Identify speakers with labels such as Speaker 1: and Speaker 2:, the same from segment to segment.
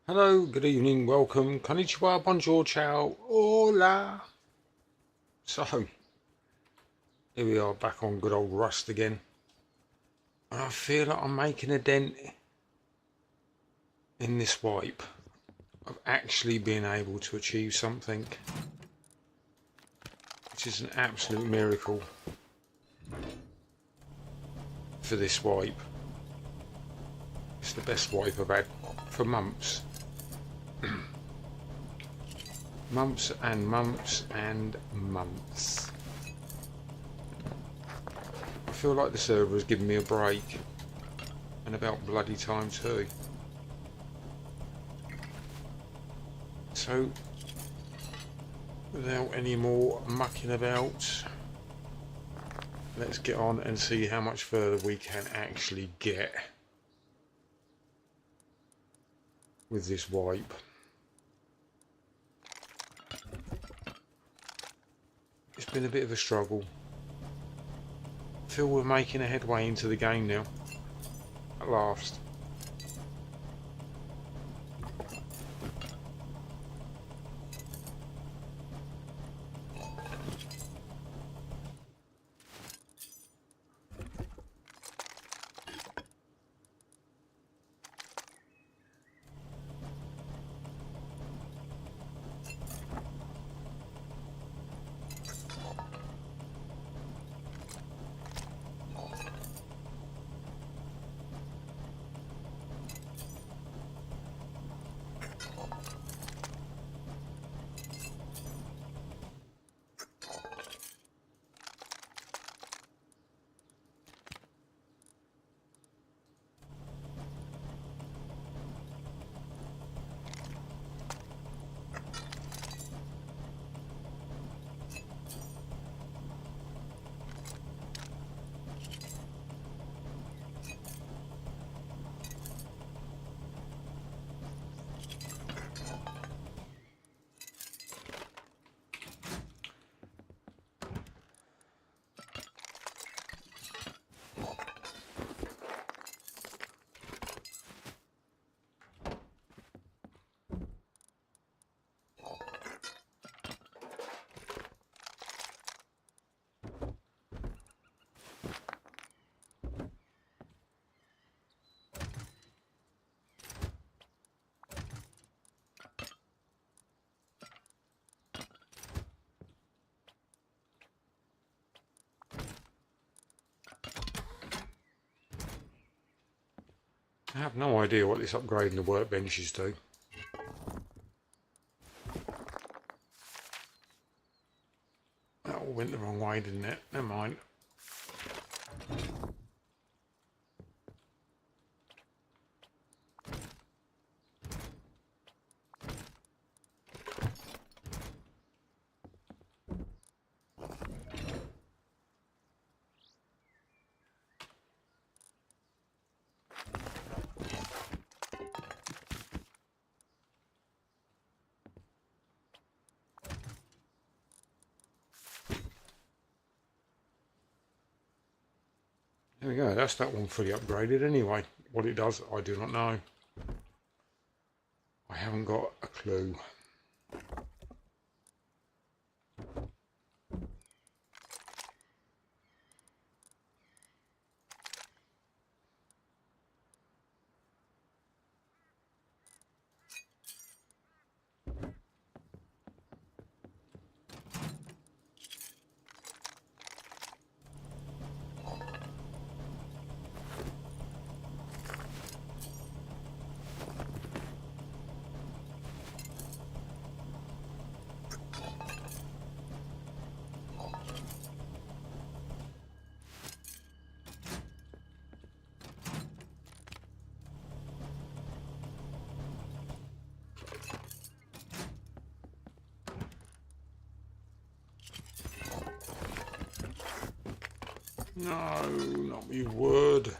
Speaker 1: Hello, good evening, welcome, konnichiwa, bonjour, ciao, hola. So, here we are back on good old Rust again. And I feel like I'm making a dent in this wipe of actually being able to achieve something, which is an absolute miracle for this wipe. It's the best wipe I've had for months. Months and months and months. I feel like the server has given me a break, and about bloody time too. So, without any more mucking about, let's get on and see how much further we can actually get with this wipe. It's been a bit of a struggle. I feel we're making a headway into the game now, at last. I have no idea what this upgrading the workbenches do. That all went the wrong way, didn't it? Never mind. There we go, that's that one fully upgraded anyway. What it does, I do not know. I haven't got a clue. No, not me word.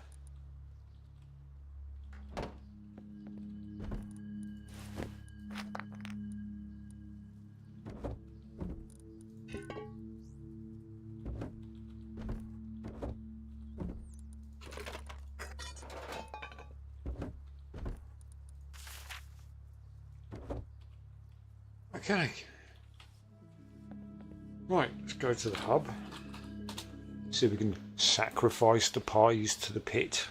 Speaker 1: Okay. Right, let's go to the hub. See if we can sacrifice the pies to the pit.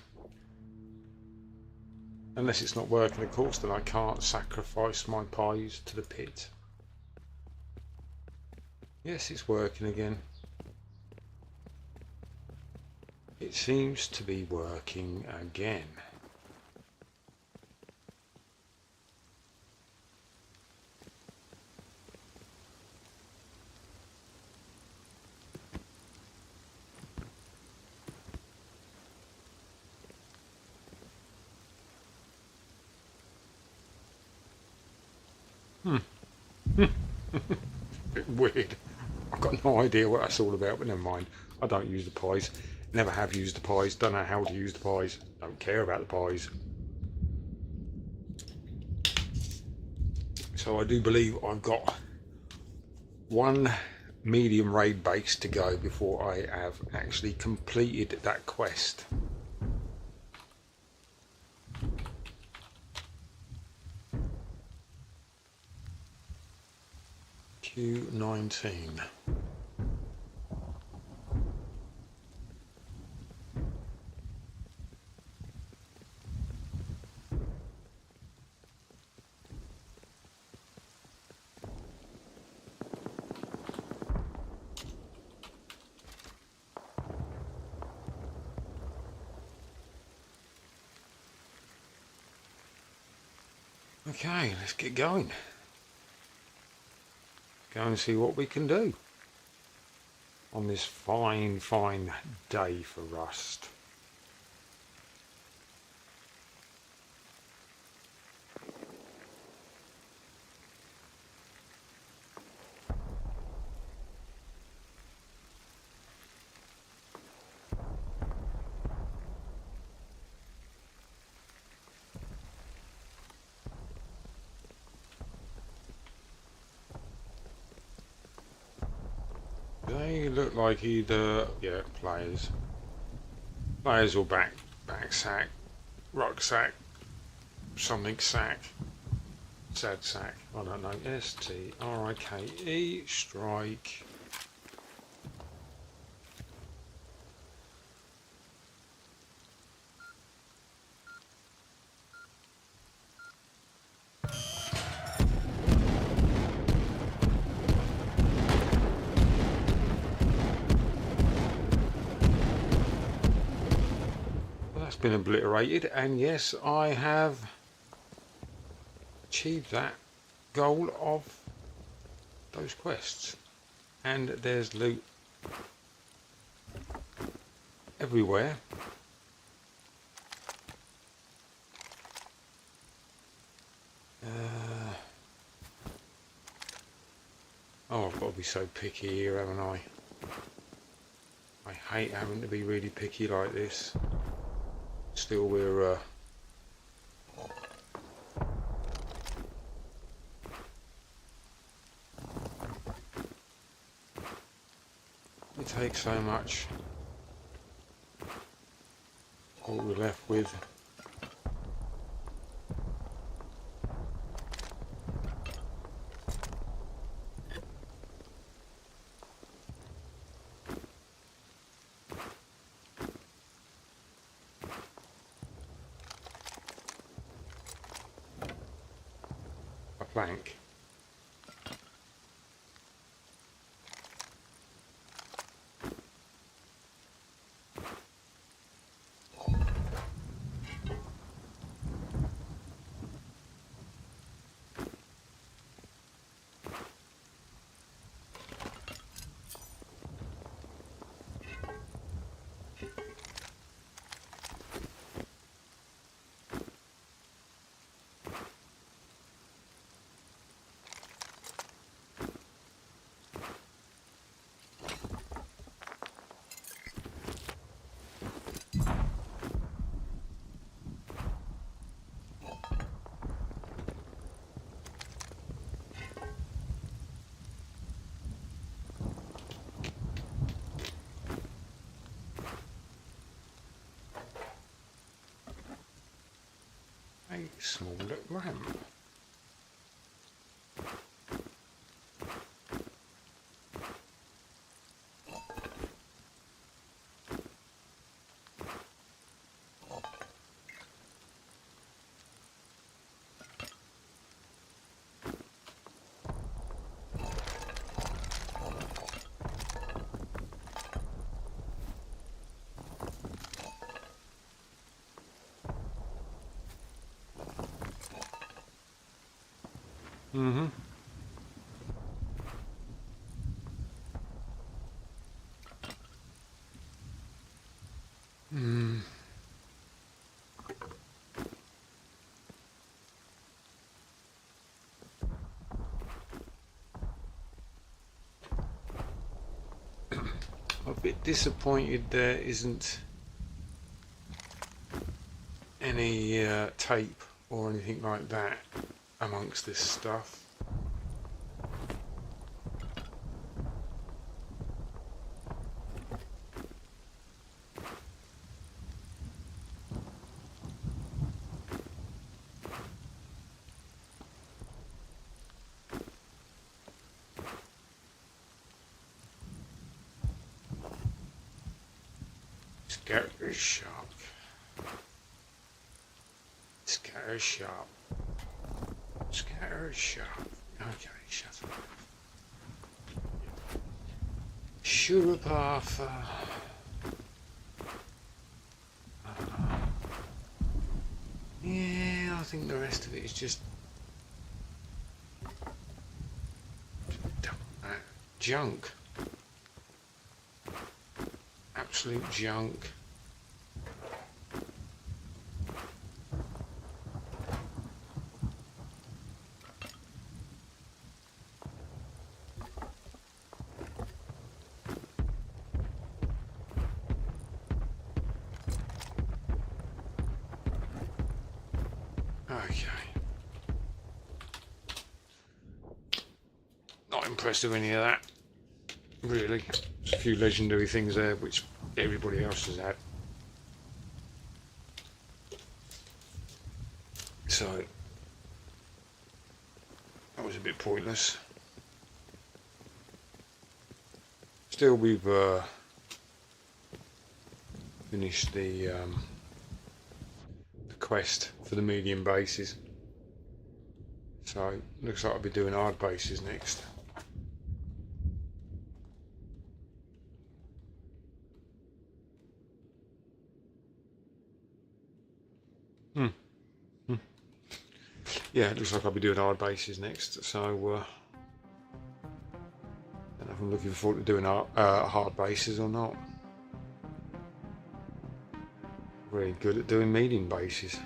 Speaker 1: Unless it's not working, of course, then I can't sacrifice my pies to the pit. Yes, it's working again. It seems to be working again. Bit weird. I've got no idea what that's all about, but never mind. I don't use the pies. Never have used the pies. Don't know how to use the pies. Don't care about the pies. So I do believe I've got one medium raid base to go before I have actually completed that quest. Q19. Okay, let's get going. Go and see what we can do on this fine, fine day for Rust. They look like either, yeah, players or back sack, rucksack, something sack, sad sack, I don't know, STRIKE, strike. Been obliterated, and yes, I have achieved that goal of those quests. And there's loot everywhere. Oh, I've got to be so picky here, haven't I? I hate having to be really picky like this. Still, we're it takes so much. All we're left with a plank. A small little ramp. Mm-hmm. Mm. I'm a bit disappointed there isn't any tape or anything like that amongst this stuff. Scatter sharp. Scatter sharp. Scatter sharp. Okay, shut up. Sugar path. Yeah, I think the rest of it is just junk. Absolute junk. Okay. Not impressed with any of that, really. There's a few legendary things there which everybody else has had. So, that was a bit pointless. Still, we've finished the quest for the medium bases. So, looks like I'll be doing hard bases next. Yeah, it looks like I'll be doing hard bases next. So, I don't know if I'm looking forward to doing hard bases or not. Very good at doing medium bases.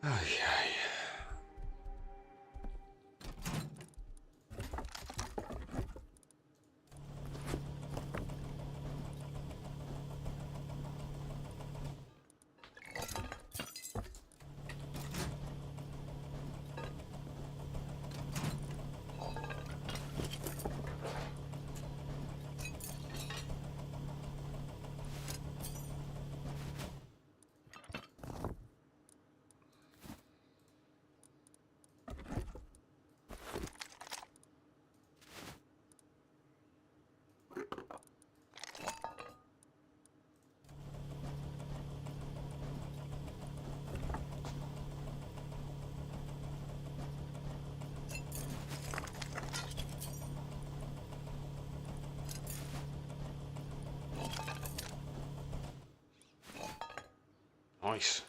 Speaker 1: Okay. Nice.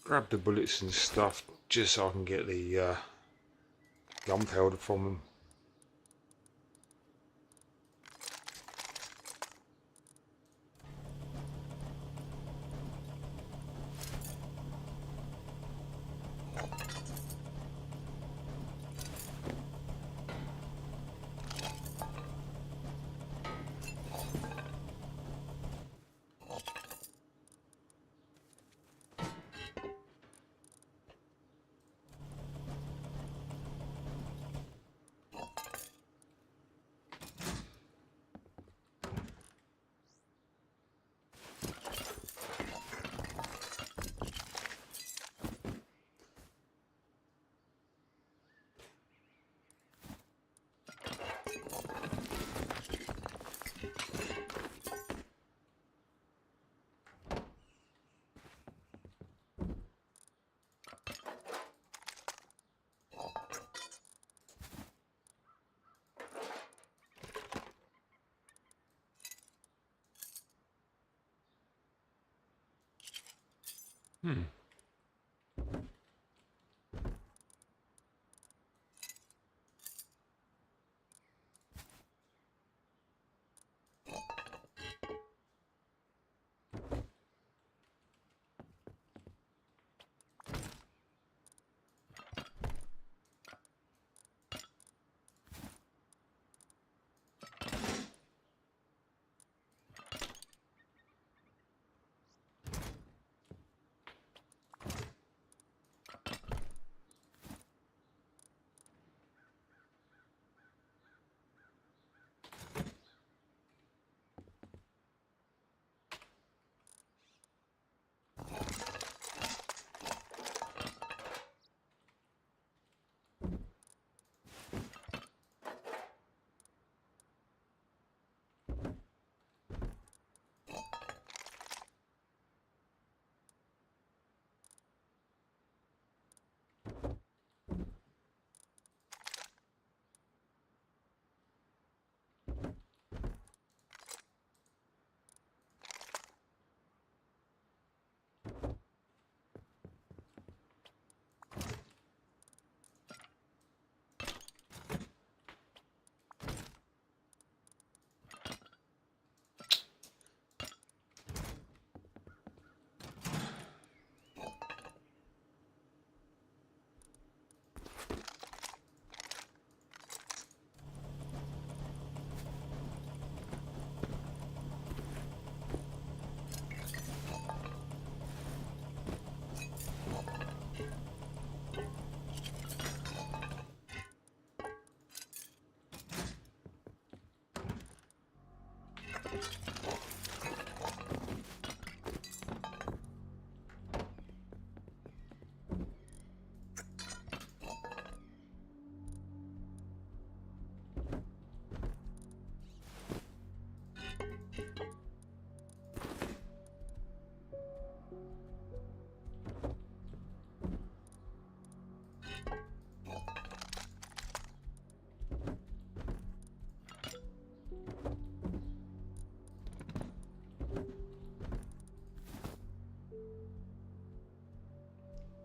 Speaker 1: Grab the bullets and stuff just so I can get the gunpowder from them.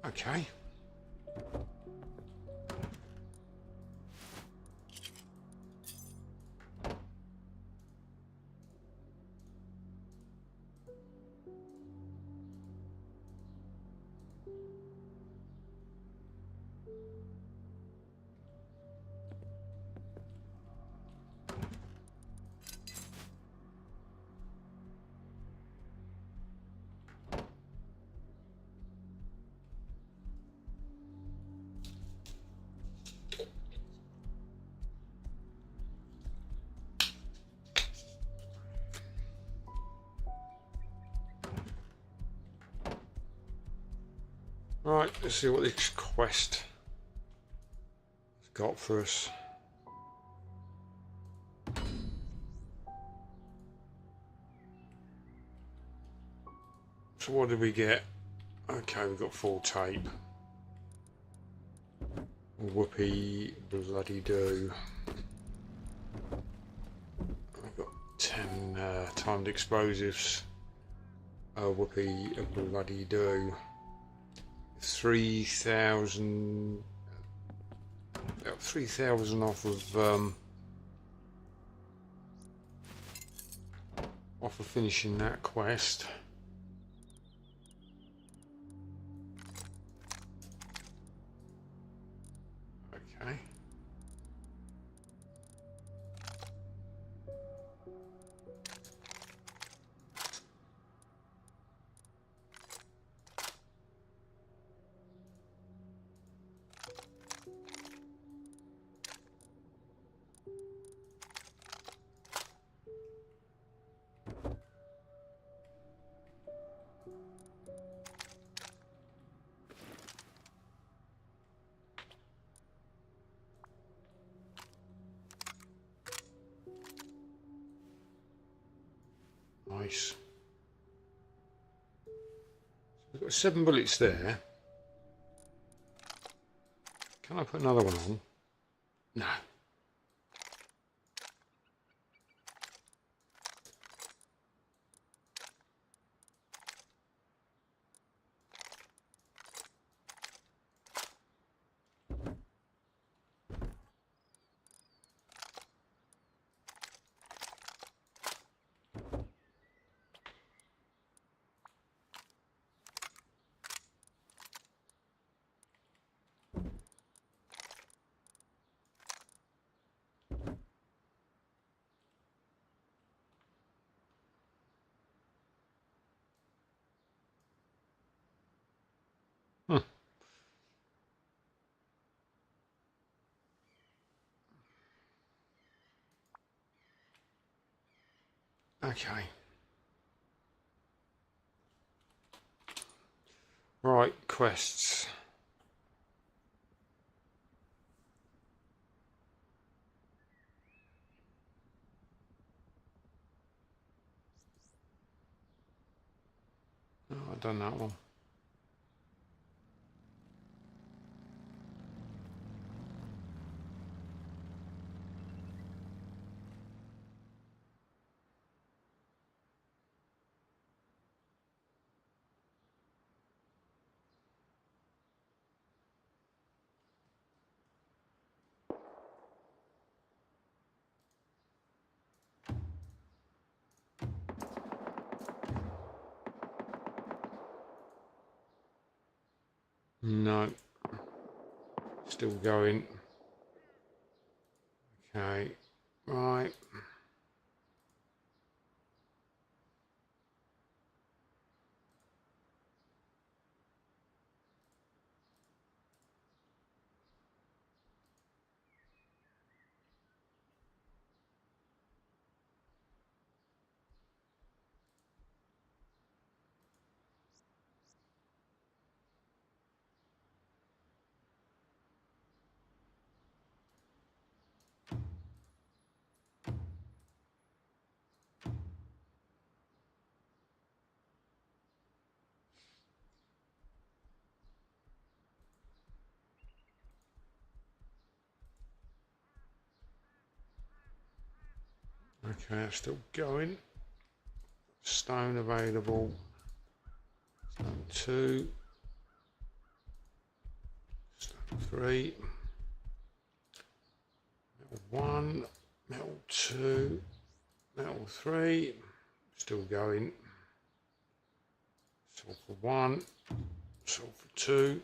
Speaker 1: Okay. Right, let's see what this quest has got for us. So what did we get? Okay, we've got full tape. Whoopee bloody do. I've got 10 timed explosives. Whoopee bloody do. 3,000. About 3,000 off of finishing that quest. Okay. Nice. We've got 7 bullets there. Can I put another one on? No. Hmm. Okay. Right, quests. Oh, I've done that one. No. Still going. Okay. Right. Okay, still going. Stone available. Stone 2. Stone 3. Metal 1. Metal 2. Metal 3. Still going. Sulfur 1. Sulfur 2.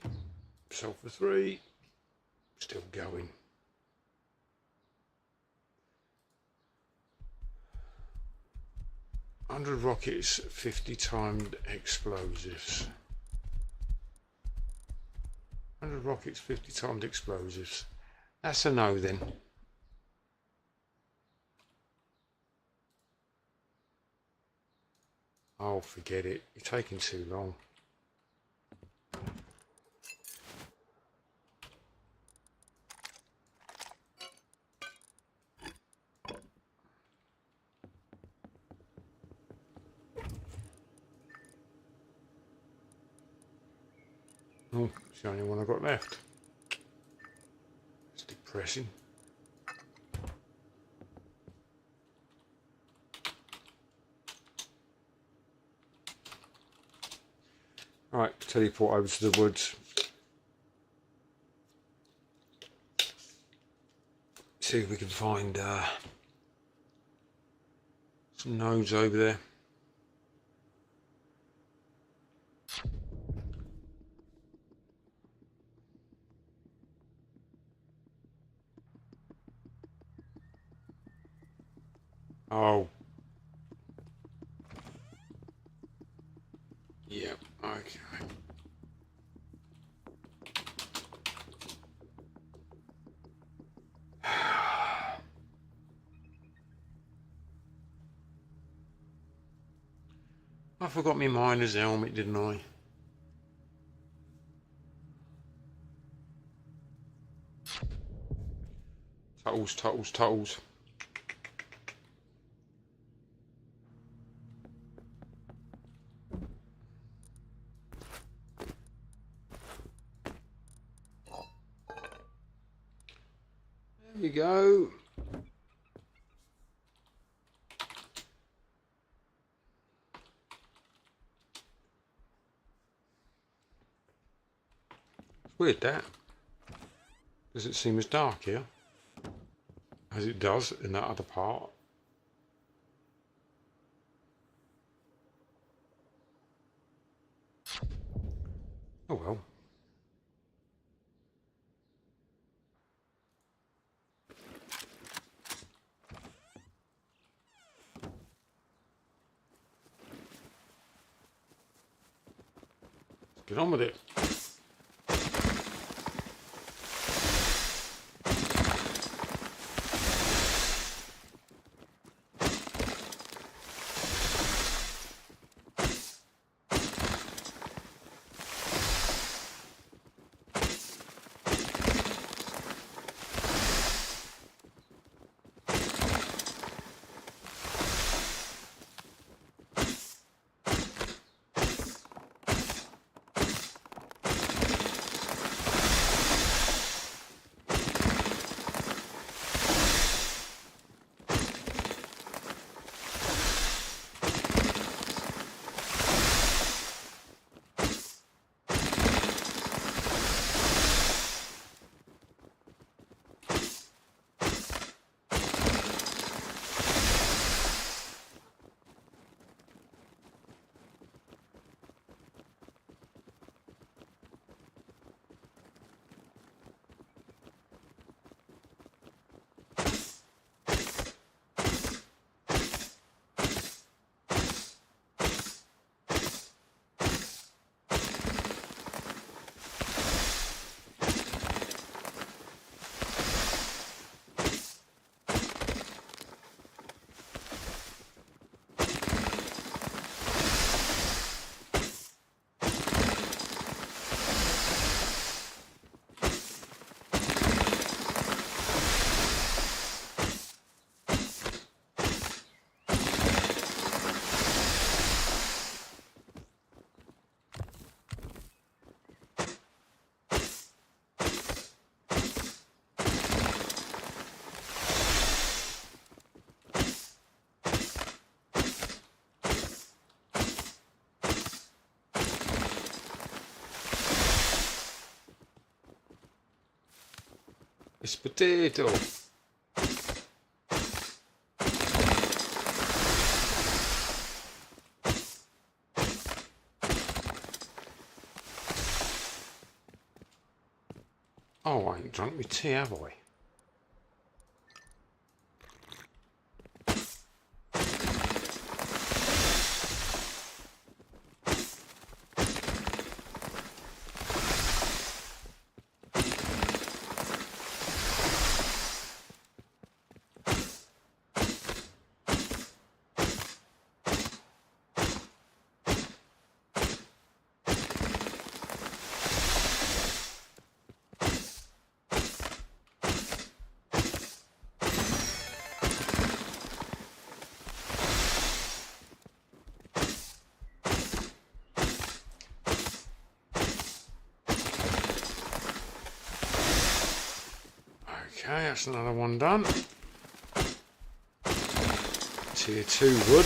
Speaker 1: Sulfur 3. Still going. "100 rockets, 50 timed explosives." 100 rockets, 50 timed explosives. That's a no then. Oh, forget it. You're taking too long. Oh, it's the only one I've got left. It's depressing. Right, teleport over to the woods. See if we can find some nodes over there. Oh. Yeah, okay. I forgot my miner's helmet, didn't I? Tuttles, tuttles, tuttles. we go. It's weird that. Does it seem as dark here as it does in that other part? Oh well. Let's get on with it. It's potato. Oh, I ain't drunk my tea, have I? Okay, that's another one done. Tier 2 wood.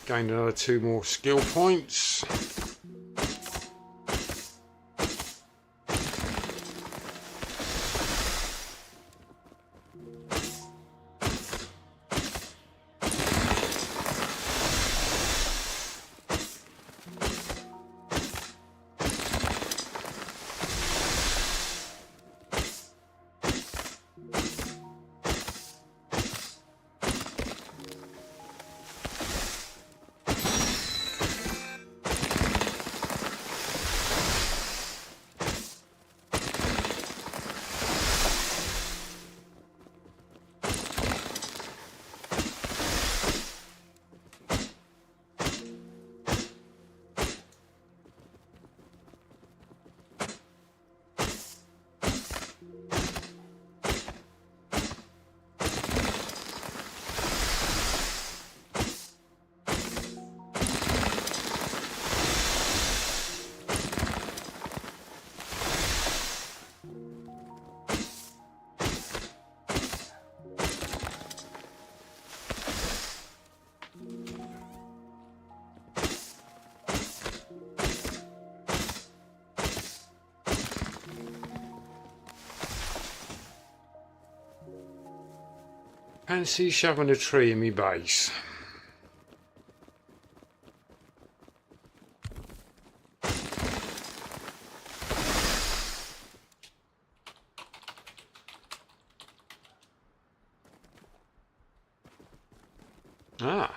Speaker 1: Gained another 2 more skill points. Fancy shoving a tree in me base. Ah,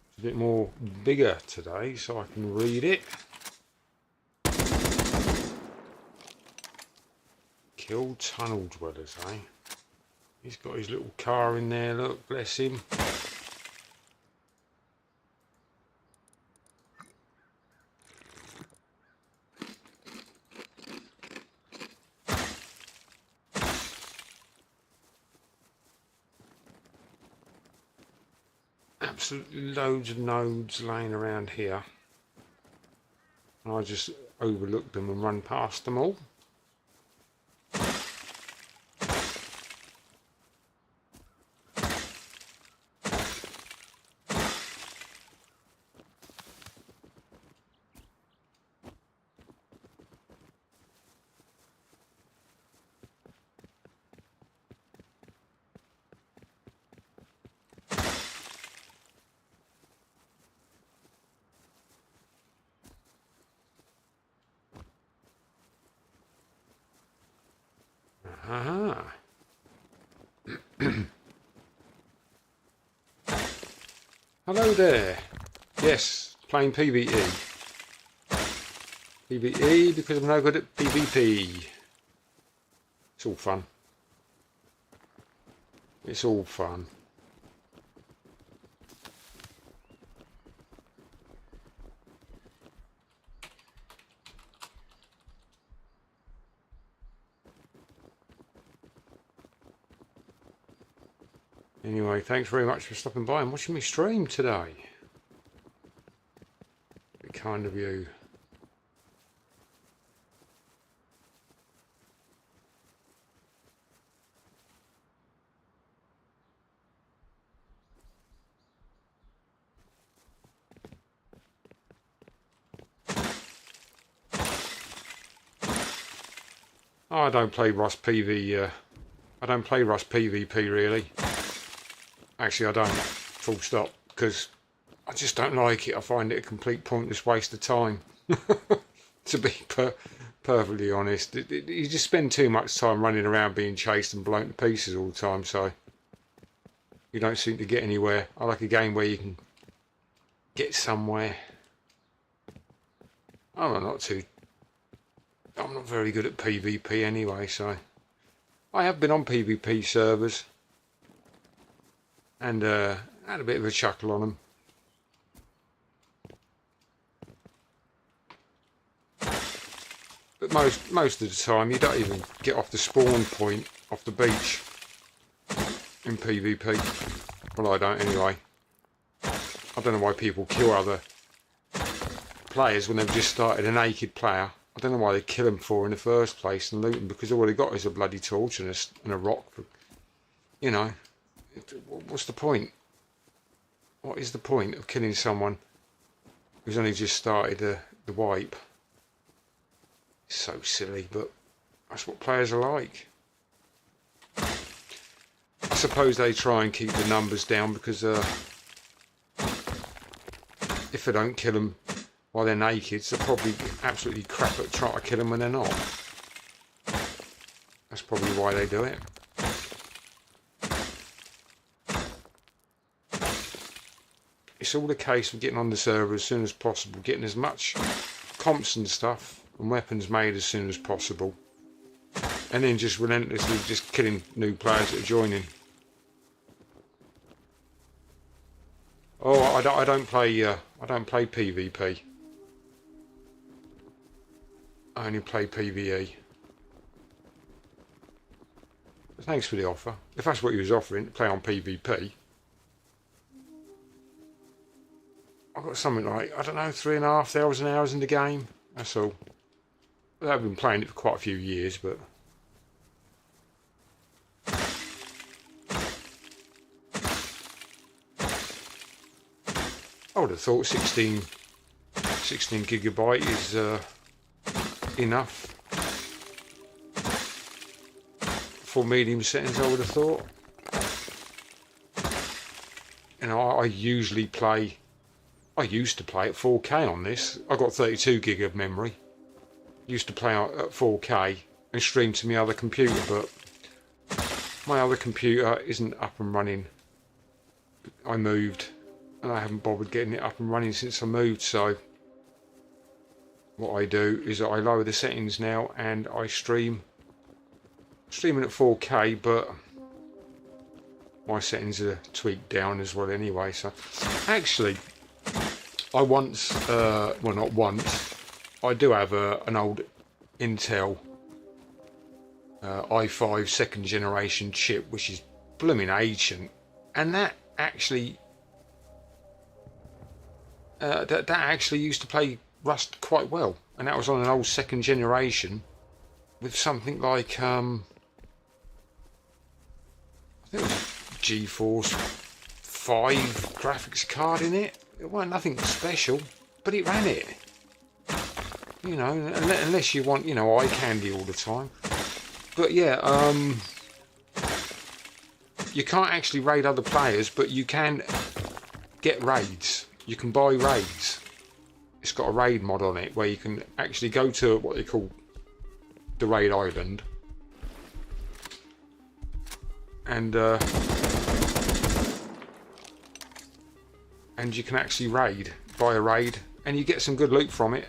Speaker 1: it's a bit more bigger today so I can read it. Kill tunnel dwellers, eh? He's got his little car in there, look, bless him. Absolutely loads of nodes laying around here. And I just overlooked them and run past them all. Aha. Hello there. Yes, playing PVE. PVE because I'm no good at PvP. It's all fun. It's all fun. Anyway, thanks very much for stopping by and watching me stream today. Very kind of you. Oh, I don't play Rust PV. I don't play Rust PvP really. Actually, I don't. Full stop. Because I just don't like it. I find it a complete pointless waste of time. To be perfectly honest, you just spend too much time running around being chased and blown to pieces all the time. So you don't seem to get anywhere. I like a game where you can get somewhere. I'm not very good at PvP anyway, so I have been on PvP servers and had a bit of a chuckle on them. But most of the time you don't even get off the spawn point off the beach in PvP. Well, I don't anyway. I don't know why people kill other players when they've just started a naked player. I don't know why they kill them for in the first place and loot them, because all they got is a bloody torch and a rock. You know, what's the point? What is the point of killing someone who's only just started the wipe? It's so silly, but that's what players are like. I suppose they try and keep the numbers down because if they don't kill them while they're naked, they're probably absolutely crap at trying to kill them when they're not. That's probably why they do it. It's all a case of getting on the server as soon as possible, getting as much comps and stuff and weapons made as soon as possible, and then just relentlessly just killing new players that are joining. Oh, I don't play PvP. I only play PvE. But thanks for the offer. If that's what he was offering, to play on PvP. I've got something like, I don't know, 3,500 hours in the game. That's all. I've been playing it for quite a few years, but I would have thought 16 gigabyte is enough for medium settings, I would have thought. And I usually play, I used to play at 4K on this. I got 32 gig of memory. Used to play at 4K and stream to my other computer, but my other computer isn't up and running. I moved and I haven't bothered getting it up and running since I moved, so what I do is I lower the settings now and I streaming at 4K, but my settings are tweaked down as well anyway. So actually I once, well not once, I do have an old Intel i5 second generation chip, which is blooming ancient, and that actually that actually used to play Rust quite well, and that was on an old second generation with something like I think it was a GeForce 5 graphics card in it. It wasn't nothing special, but it ran it. You know, unless you want, you know, eye candy all the time. But yeah, you can't actually raid other players, but you can get raids. You can buy raids. It's got a raid mod on it where you can actually go to what they call the raid island, and you can actually buy a raid, and you get some good loot from it.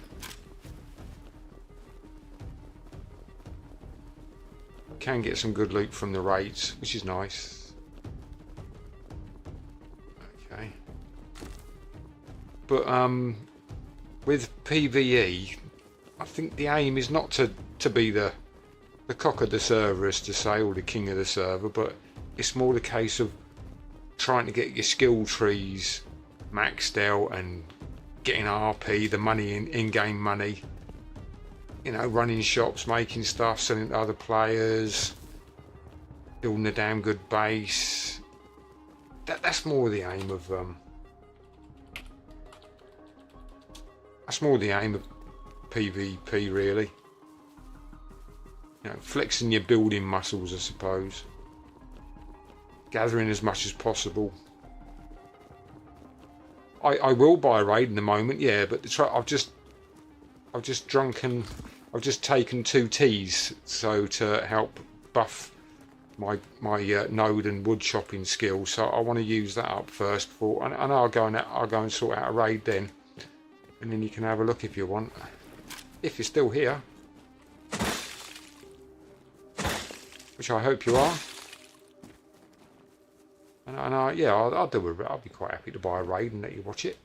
Speaker 1: Can get some good loot from the raids, which is nice. Okay, but with PVE, I think the aim is not to be the cock of the server, as to say, or the king of the server, but it's more the case of trying to get your skill trees maxed out and getting RP, the money in-game money. You know, running shops, making stuff, selling to other players, building a damn good base. That's more the aim of PvP, really. You know, flexing your building muscles, I suppose. Gathering as much as possible. I will buy a raid in the moment, yeah, but I've just taken 2 teas, so to help buff my node and wood chopping skills. So I want to use that up first before, and I'll go and sort out a raid then, and then you can have a look if you want, if you're still here, which I hope you are. And yeah, I'll do it. I'll be quite happy to buy a raid and let you watch it,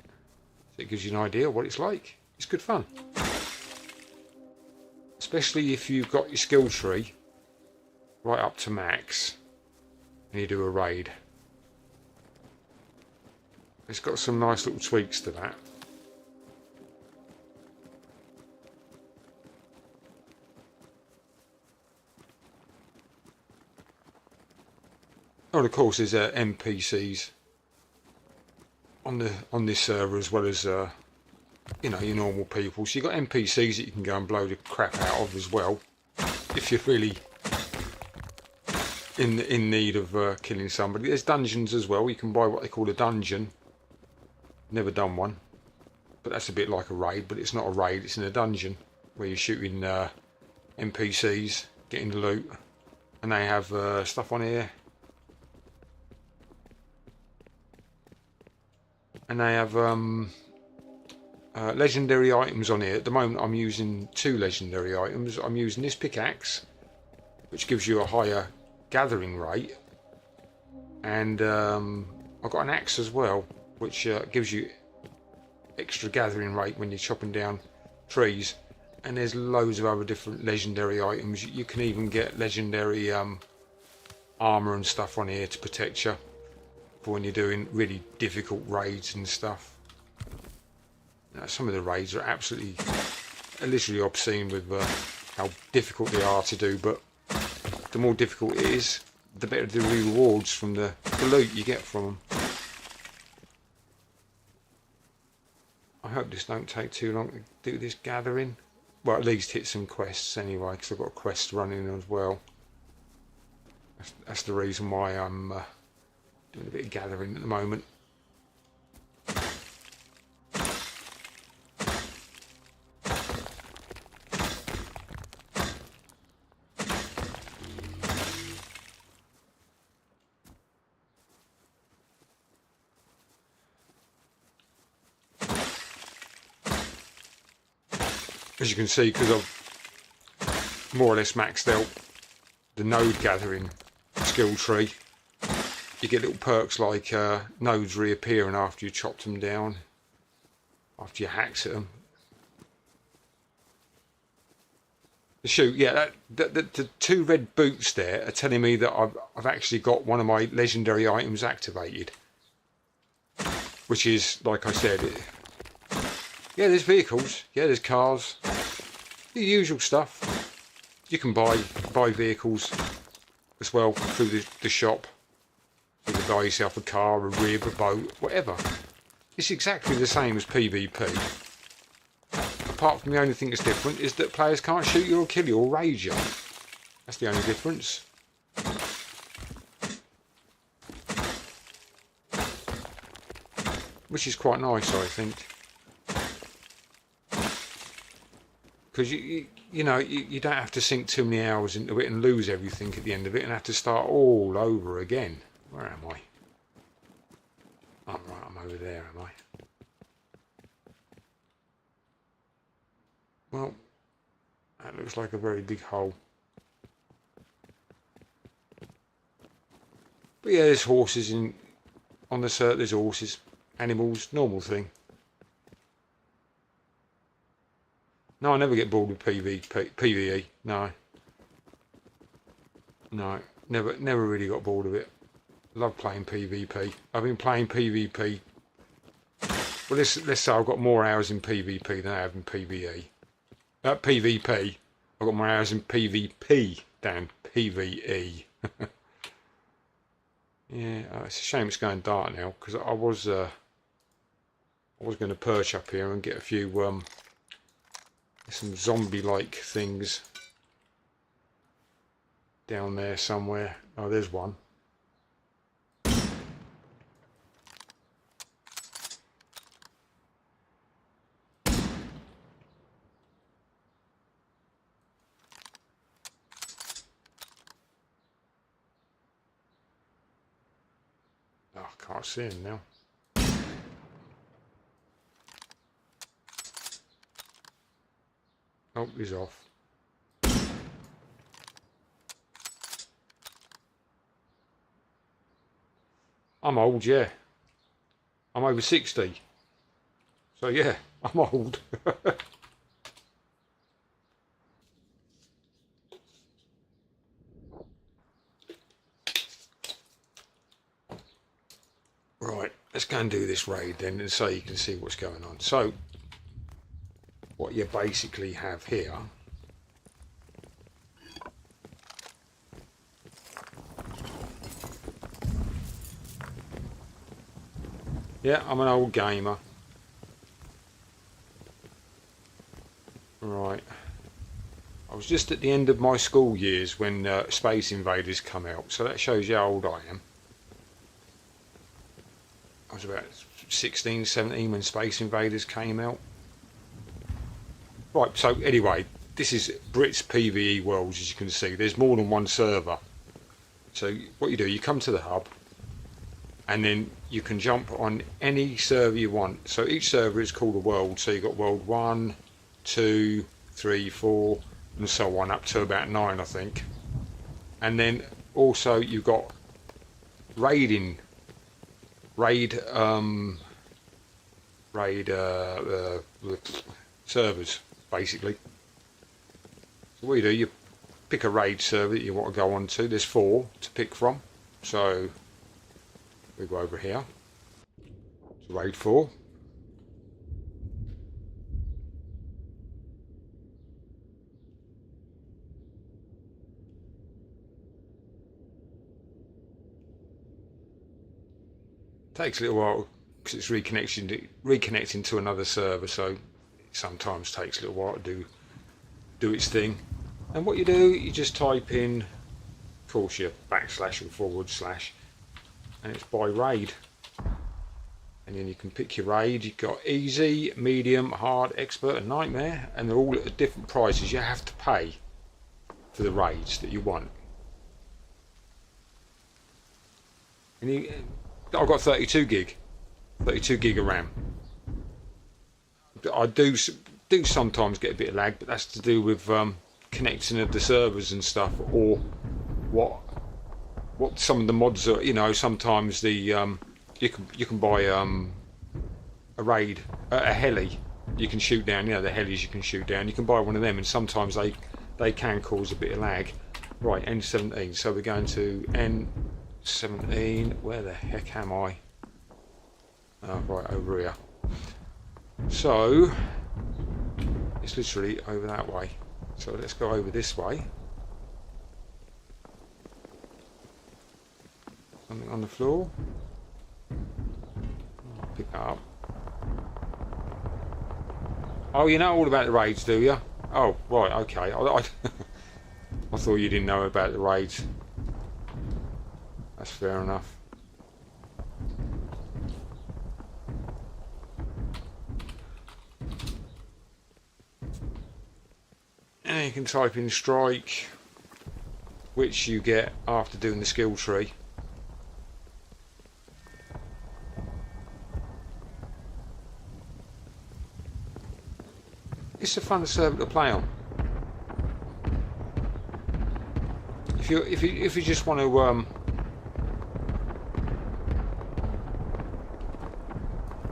Speaker 1: so it gives you an idea of what it's like. It's good fun. Especially if you've got your skill tree right up to max and you do a raid. It's got some nice little tweaks to that. Oh, and of course there's NPCs on this server, as well as you know, your normal people. So you've got NPCs that you can go and blow the crap out of as well, if you're really in need of killing somebody. There's dungeons as well. You can buy what they call a dungeon. Never done one, but that's a bit like a raid, but it's not a raid, it's in a dungeon where you're shooting NPCs, getting the loot, and they have stuff on here, and they have legendary items on here. At the moment I'm using 2 legendary items. I'm using this pickaxe, which gives you a higher gathering rate, and I've got an axe as well, which gives you extra gathering rate when you're chopping down trees. And there's loads of other different legendary items. You can even get legendary armor and stuff on here to protect you for when you're doing really difficult raids and stuff. Now, some of the raids are absolutely, literally obscene with how difficult they are to do, but the more difficult it is, the better the rewards from the loot you get from them. I hope this don't take too long to do this gathering. Well, at least hit some quests anyway, because I've got quests running as well. That's the reason why I'm doing a bit of gathering at the moment. as you can see, because I've more or less maxed out the node gathering skill tree, you get little perks like nodes reappearing after you chopped them down, after you hacked at them. The shoot, yeah, the two red boots there are telling me that I've actually got one of my legendary items activated, which is, like I said, yeah, there's vehicles, yeah, there's cars, the usual stuff. You can buy vehicles as well through the shop. You can buy yourself a car, a rib, a boat, whatever. It's exactly the same as PvP. Apart from the only thing that's different is that players can't shoot you or kill you or raid you. That's the only difference. Which is quite nice, I think. Because you know, you don't have to sink too many hours into it and lose everything at the end of it and have to start all over again. Where am I? Oh, right, I'm over there, am I? Well, that looks like a very big hole. But yeah, there's horses on the cert. There's horses, animals, normal thing. No, I never get bored with PVE. No, never really got bored of it. Love playing PvP. I've been playing PvP. Well, let's say I've got more hours in PvP than I have in PvE. PvP. I've got more hours in PvP than PvE. Yeah, it's a shame it's going dark now, because I was going to perch up here and get a few some zombie-like things down there somewhere. Oh, there's one. Oh, I can't see him now. Oh, he's off. I'm old, yeah. I'm over 60. So yeah, I'm old. Right, let's go and do this raid then, and so you can see what's going on. So, what you basically have here yeah, I'm an old gamer. Right, I was just at the end of my school years when Space Invaders come out, so that shows you how old I am. I was about 16, 17 when Space Invaders came out. Right, so anyway, this is Brits PVE Worlds. As you can see, there's more than one server. So what you do, you come to the hub, and then you can jump on any server you want. So each server is called a world. So you've got world 1, 2, 3, 4, and so on, up to about 9, I think. And then also you've got raid servers, basically. So what you do, you pick a raid server that you want to go on to. There's 4 to pick from. So we go over here to raid 4. Takes a little while because it's reconnecting to another server, so it sometimes takes a little while to do its thing. And what you do, you just type in, of course, your backslash and forward slash, and it's by raid. And then you can pick your raid. You've got easy, medium, hard, expert, and nightmare, and they're all at different prices. You have to pay for the raids that you want. And I've got 32 gig of RAM. I do do sometimes get a bit of lag, but that's to do with connecting of the servers and stuff, or what some of the mods are. You know, sometimes the you can buy a raid, a heli you can shoot down. You know, the helis you can shoot down. You can buy one of them, and sometimes they can cause a bit of lag. Right, N17. So we're going to N17. Where the heck am I? Oh, right over here. So it's literally over that way. So let's go over this way. Something on the floor. I'll pick that up. Oh, you know all about the raids, do you? Oh, right, okay. I thought you didn't know about the raids. That's fair enough. And you can type in strike, which you get after doing the skill tree. It's a fun server to play on. If you just want to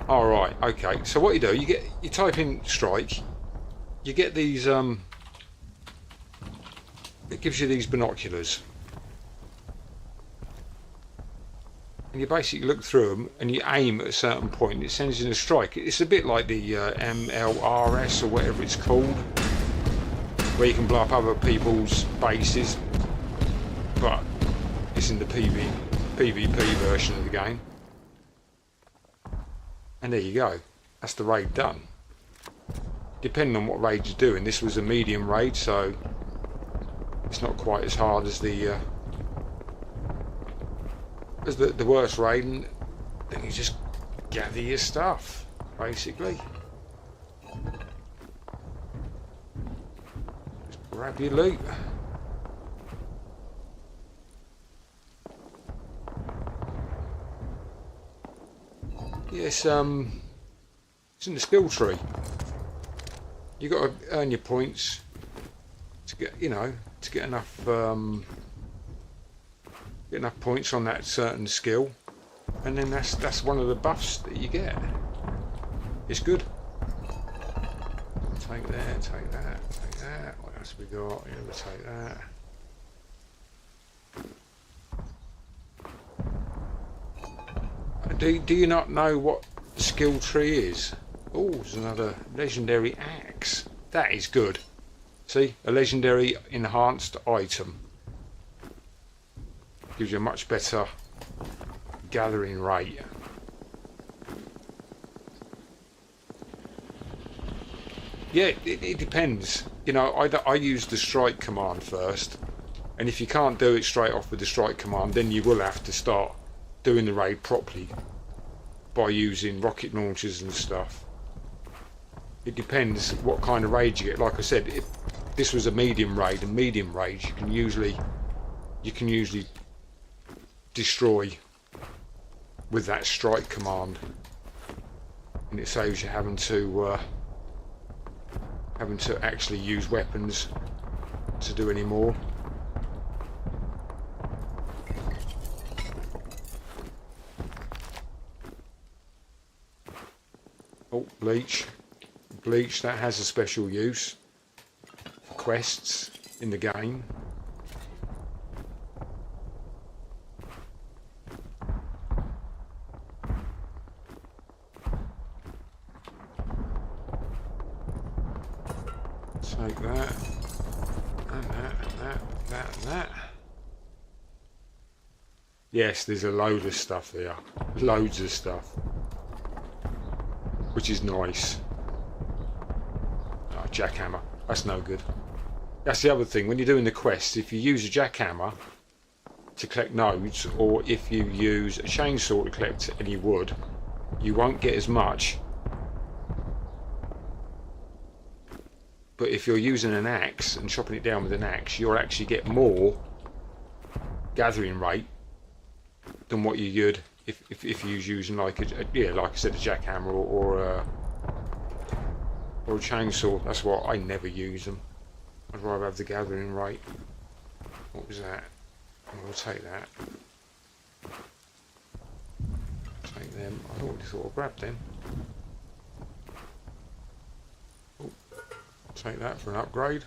Speaker 1: all right, okay. So what you do, you type in strike, you get these it gives you these binoculars, and you basically look through them and you aim at a certain point. It sends you a strike. It's a bit like the MLRS or whatever it's called, where you can blow up other people's bases, but it's in the PvP version of the game. And there you go. That's the raid done. Depending on what raid you're doing, this was a medium raid, so it's not quite as hard as the worst raid, and then you just gather your stuff, basically. Just grab your loot. Yes, it's in the skill tree. You got to earn your points to get, you know, to get enough points on that certain skill, and then that's one of the buffs that you get. It's good. Take that, take that, take that. What else we got? Yeah, we'll take that. Do you not know what the skill tree is? Oh, there's another legendary axe. That is good. See, a legendary enhanced item. Gives you a much better gathering rate. Yeah, it depends. You know, I use the strike command first, and if you can't do it straight off with the strike command, then you will have to start doing the raid properly by using rocket launchers and stuff. It depends what kind of raid you get. Like I said, if this was a medium raid, and medium raids you can usually destroy with that strike command, and it saves you having to actually use weapons to do any more. Oh, bleach, that has a special use for quests in the game. Take that, and that, and that, that, and that. Yes, there's a load of stuff there. Loads of stuff. Which is nice. Oh, jackhammer. That's no good. That's the other thing. When you're doing the quests, if you use a jackhammer to collect nodes, or if you use a chainsaw to collect any wood, you won't get as much. But if you're using an axe and chopping it down with an axe, you'll actually get more gathering rate than what you would if you was using like like I said, a jackhammer or or a chainsaw. That's why I never use them. I'd rather have the gathering rate. What was that? I'll take that. Take them. I already thought I grabbed them. Oh, take that for an upgrade.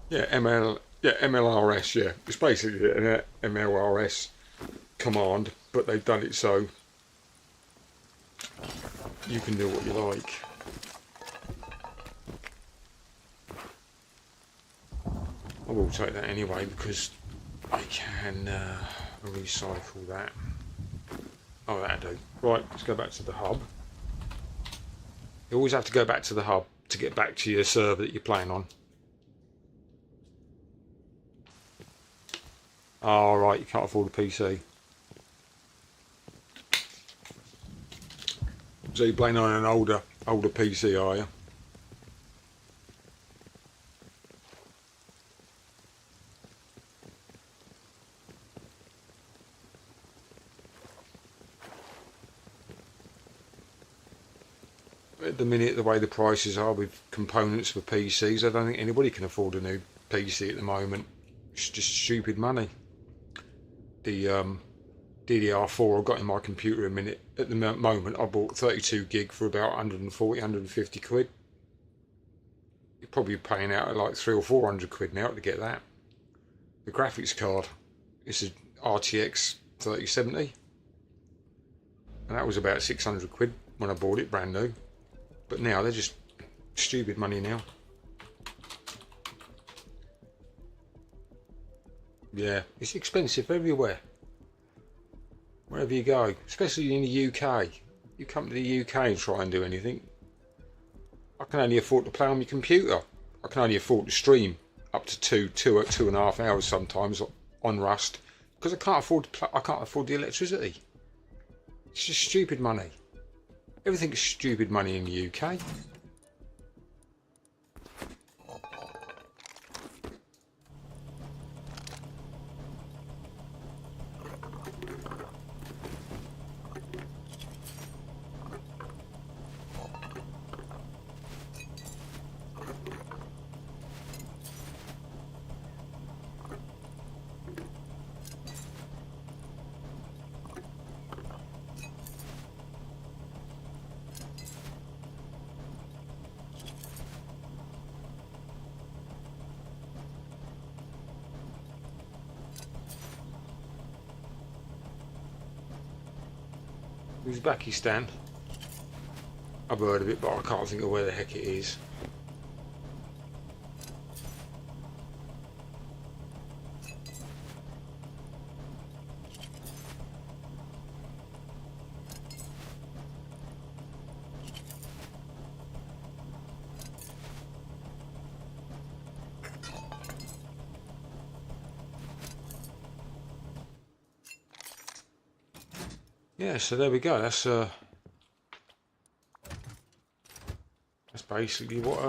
Speaker 1: Yeah, MLRS, yeah. It's basically an MLRS command, but they've done it so you can do what you like. I will take that anyway because I can recycle that. Oh, that'll do. Right, let's go back to the hub. You always have to go back to the hub to get back to your server that you're playing on. Oh, right, you can't afford a PC. So you're playing on an older PC, are you? At the minute, the way the prices are with components for PCs, I don't think anybody can afford a new PC at the moment. It's just stupid money. The DDR4 I've got in my computer at the moment, I bought 32 gig for about 140, 150 quid. You're probably paying out at like 300 or 400 quid now to get that. The graphics card, it's a RTX 3070, and that was about 600 quid when I bought it brand new. But now they're just stupid money now. Yeah, it's expensive everywhere. Wherever you go, especially in the UK. You come to the UK and try and do anything. I can only afford to play on my computer. I can only afford to stream up to two and a half hours sometimes on Rust because I can't afford to play, I can't afford the electricity. It's just stupid money. Everything's stupid money in the UK. Uzbekistan. I've heard of it, but I can't think of where the heck it is. Yeah, so there we go. That's basically what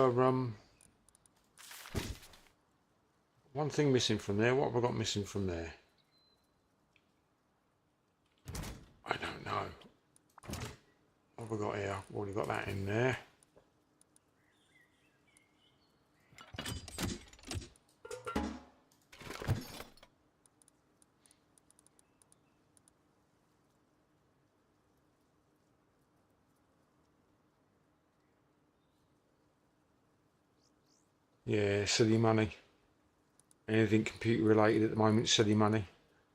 Speaker 1: one thing missing from there. What have I got missing from there? I don't know. What have I got here? Already got that in there. Yeah, silly money. Anything computer related at the moment, silly money.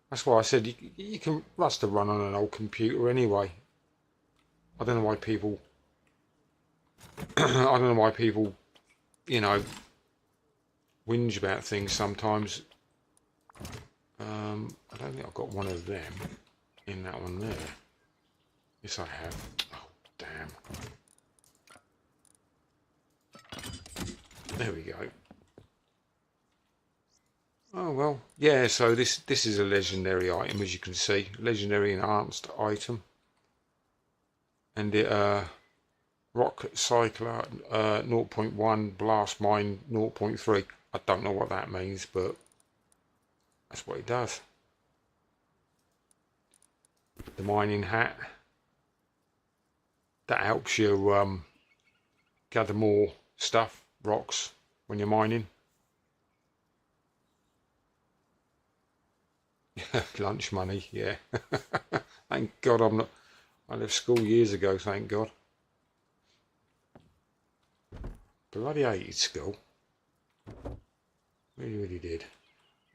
Speaker 1: That's why I said you can Rust to run on an old computer anyway. I don't know why people I don't know why people, you know, whinge about things sometimes. I don't think I've got one of them in that one there. Yes, I have. Oh, damn. There we go. Oh well, yeah. So this is a legendary item, as you can see, legendary enhanced item, and it rock cycler 0.1 blast mine 0.3. I don't know what that means, but that's what it does. The mining hat that helps you gather more stuff, rocks, when you're mining. Lunch money, yeah. Thank God I'm not. I left school years ago, thank God. Bloody hated school. Really, really did.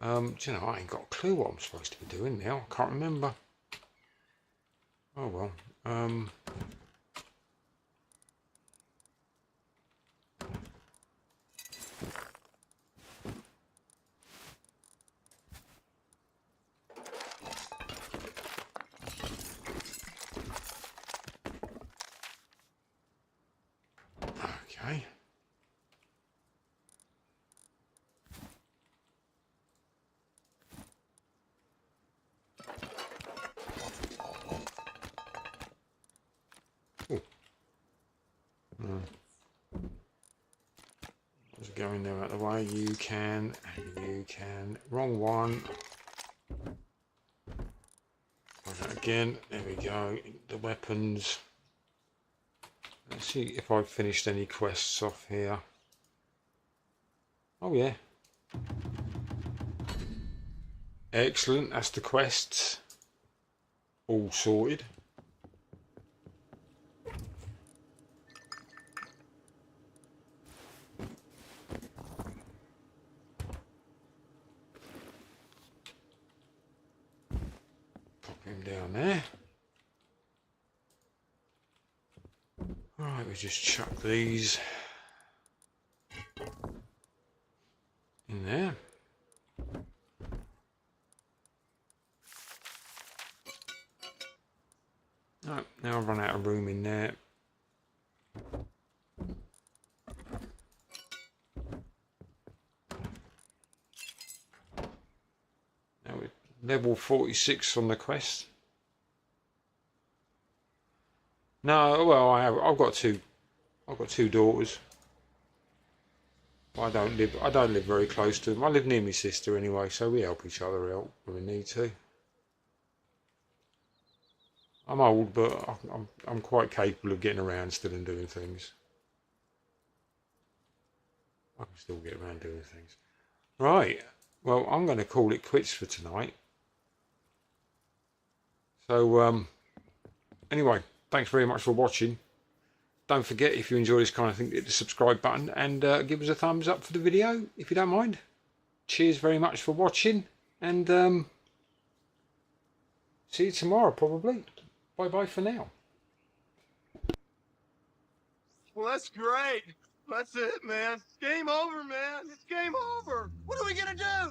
Speaker 1: Do you know, I ain't got a clue what I'm supposed to be doing now. I can't remember. Oh well. Okay. Just going there out the way. You can, and you can. Wrong one. Again, there we go. The weapons. Let's see if I've finished any quests off here. Oh yeah. Excellent, that's the quests. All sorted. Pop him down there. Right, we just chuck these in there. Right, now I've run out of room in there. Now we're level 46 on the quest. No, well, I've got two daughters. I don't live very close to them. I live near my sister anyway, so we help each other out when we need to. I'm old, but I'm quite capable of getting around still and doing things. I can still get around doing things. Right, well, I'm going to call it quits for tonight. So, anyway, thanks very much for watching. Don't forget, if you enjoy this kind of thing, hit the subscribe button and give us a thumbs up for the video, if you don't mind. Cheers very much for watching, and see you tomorrow, probably. Bye-bye for now.
Speaker 2: Well, that's great. That's it, man. It's game over, man. It's game over. What are we gonna do?